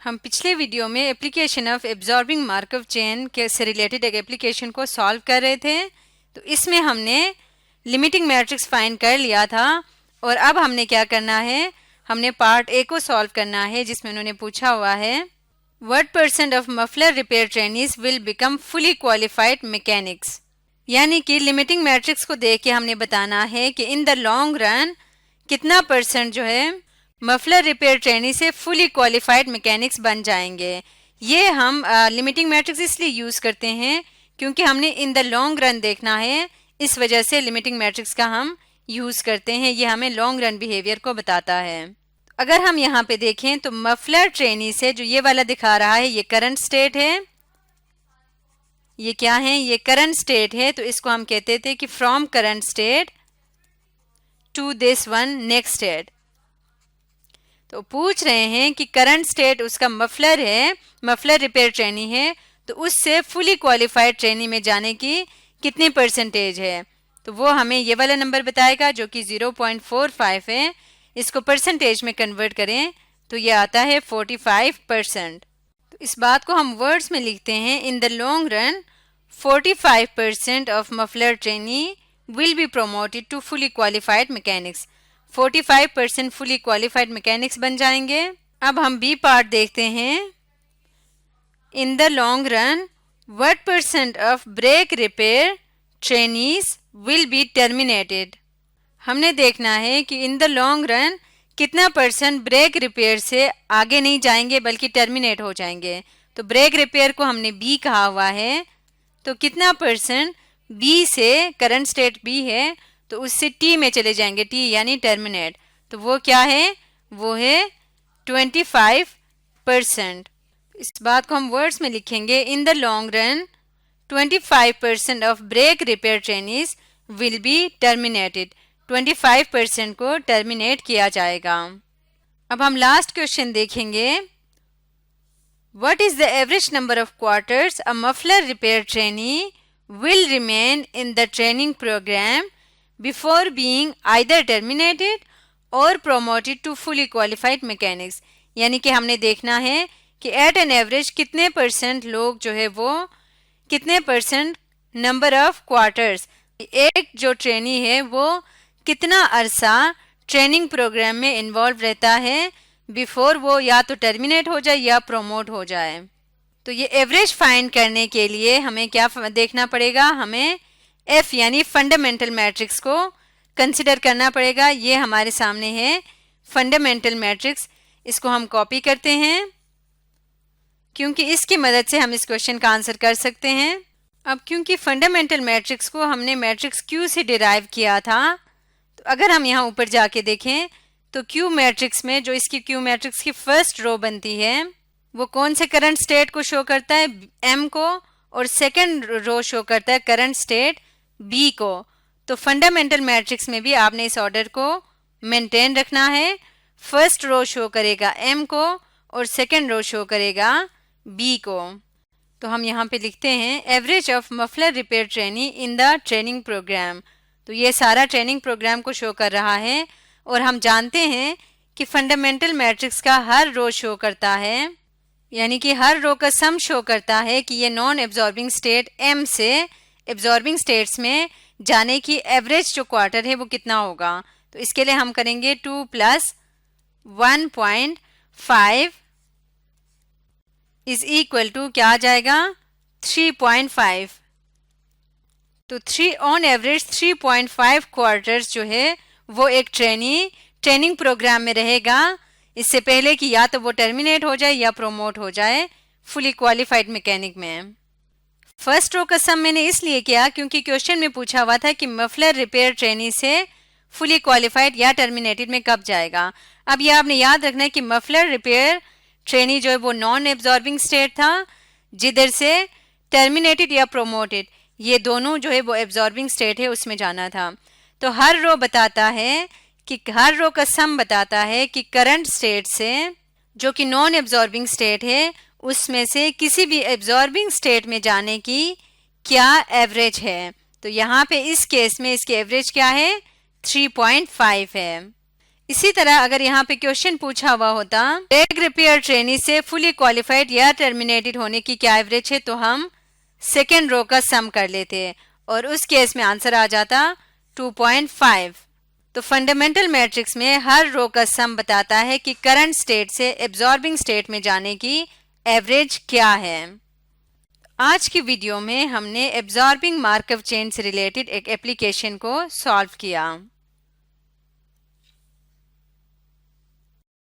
हम पिछले वीडियो में एप्लीकेशन ऑफ एब्जॉर्बिंग मार्कव चेन के से रिलेटेड एक एप्लीकेशन को सॉल्व कर रहे थे। तो इसमें हमने लिमिटिंग मैट्रिक्स फाइंड कर लिया था और अब हमने क्या करना है, हमने पार्ट ए को सॉल्व करना है जिसमें उन्होंने पूछा हुआ है what % of muffler repair trainees will become fully qualified mechanics. यानी कि लिमिटिंग मैट्रिक्स को देख के हमने बताना है कि इन द लॉन्ग रन कितना % जो है मफलर रिपेयर ट्रेनी से फुली क्वालिफाइड मैकेनिक्स बन जाएंगे। ये हम लिमिटिंग मैट्रिक्स इसलिए यूज करते हैं क्योंकि हमने इन द लॉन्ग रन देखना है, इस वजह से लिमिटिंग मैट्रिक्स का हम यूज करते हैं। ये हमें लॉन्ग रन बिहेवियर को बताता है। अगर हम यहाँ पे देखें तो मफलर ट्रेनी से जो ये वाला दिखा रहा है ये करंट स्टेट है, ये क्या है, ये करंट स्टेट है। तो इसको हम कहते थे कि from current state to this one next state. तो पूछ रहे हैं कि करंट स्टेट उसका मफलर है, मफलर रिपेयर ट्रेनी है, तो उससे फुली क्वालिफाइड ट्रेनी में जाने की कितनी % है। तो वो हमें ये वाला नंबर बताएगा जो कि 0.45 है। इसको % में कन्वर्ट करें तो ये आता है 45%। तो इस बात को हम वर्ड्स में लिखते हैं in the long run 45% of muffler trainee will be promoted to fully qualified mechanics. 45% fully qualified mechanics बन जाएंगे। अब हम बी पार्ट देखते हैं। In the long run what % of break repair trainees will be terminated. हमने देखना है कि इन द लॉन्ग रन कितना % ब्रेक रिपेयर से आगे नहीं जाएंगे बल्कि टर्मिनेट हो जाएंगे। तो ब्रेक रिपेयर को हमने बी कहा हुआ है, तो कितना % बी से, करंट स्टेट बी है तो उससे टी में चले जाएंगे, टी यानी टर्मिनेट। तो वो क्या है, वो है 25%। इस बात को हम वर्ड्स में लिखेंगे in the long run 25% of break repair trainees will be terminated. 25% को टर्मिनेट किया जाएगा। अब हम लास्ट क्वेश्चन देखेंगे। What is the average number of quarters a muffler repair trainee will remain in the training programme before being either terminated or promoted to fully qualified mechanics. यानी कि हमने देखना है कि एट एन एवरेज कितने % लोग जो है वो कितने % नंबर ऑफ क्वार्टर्स, एक जो ट्रेनी है वो कितना अरसा ट्रेनिंग प्रोग्राम में इन्वॉल्व रहता है बिफोर वो या तो टर्मिनेट हो जाए या प्रोमोट हो जाए। तो ये एवरेज फाइंड करने के लिए हमें क्या देखना पड़ेगा, हमें एफ यानी फंडामेंटल मैट्रिक्स को कंसिडर करना पड़ेगा। ये हमारे सामने है फंडामेंटल मैट्रिक्स। इसको हम कॉपी करते हैं क्योंकि इसकी मदद से हम इस क्वेश्चन का आंसर कर सकते हैं। अब क्योंकि फंडामेंटल मैट्रिक्स को हमने मैट्रिक्स क्यू से डिराइव किया था, तो अगर हम यहाँ ऊपर जाके देखें तो क्यू मैट्रिक्स में जो इसकी क्यू मैट्रिक्स की फर्स्ट रो बनती है वो कौन से करंट स्टेट को शो करता है, एम को, और सेकंड रो शो करता है करंट स्टेट बी को। तो फंडामेंटल मैट्रिक्स में भी आपने इस ऑर्डर को मेंटेन रखना है। फर्स्ट रो शो करेगा एम को और सेकंड रो शो करेगा बी को। तो हम यहाँ पे लिखते हैं average of muffler repair trainee in the training programme. तो ये सारा ट्रेनिंग प्रोग्राम को शो कर रहा है और हम जानते हैं कि फंडामेंटल मैट्रिक्स का हर रो शो करता है, यानी कि हर रो का सम शो करता है कि ये नॉन एब्जॉर्बिंग स्टेट एम से एब्जॉर्बिंग स्टेट्स में जाने की एवरेज जो क्वार्टर है वो कितना होगा। तो इसके लिए हम करेंगे 2 + 1.5 इज इक्वल टू क्या आ जाएगा 3.5। तो ऑन एवरेज 3.5 क्वार्टर्स जो है वो एक ट्रेनिंग प्रोग्राम में रहेगा, इससे पहले कि या तो वो टर्मिनेट हो जाए या प्रोमोट हो जाए फुली क्वालिफाइड मैकेनिक में। फर्स्ट रो का सम मैंने इसलिए किया क्योंकि क्वेश्चन में पूछा हुआ था कि मफलर रिपेयर ट्रेनी से फुली क्वालिफाइड या टर्मिनेटेड में कब जाएगा। अब ये आपने याद रखना है कि मफलर रिपेयर ट्रेनी जो है वो नॉन एब्जॉर्बिंग स्टेट था, जिधर से टर्मिनेटेड या प्रोमोटेड ये दोनों जो है वो एब्जॉर्बिंग स्टेट है उसमें जाना था। तो हर रो बताता है कि हर रो का सम बताता है कि करंट स्टेट से जो कि नॉन एब्जॉर्बिंग स्टेट है उसमें से किसी भी एब्जॉर्बिंग स्टेट में जाने की क्या एवरेज है। तो यहाँ पे इस केस में इसकी एवरेज क्या है 3.5 है। इसी तरह अगर यहाँ पे क्वेश्चन पूछा हुआ होता रेग रिपेयर ट्रेनी से फुली क्वालिफाइड या टर्मिनेटेड होने की क्या एवरेज है, तो हम सेकेंड रो का सम कर लेते और उस केस में आंसर आ जाता 2.5। तो फंडामेंटल मैट्रिक्स में हर रो का सम बताता है कि करंट स्टेट से एब्जॉर्बिंग स्टेट में जाने की एवरेज क्या है। आज की वीडियो में हमने एब्जॉर्बिंग मार्कव चेन से रिलेटेड एक एप्लीकेशन को सॉल्व किया।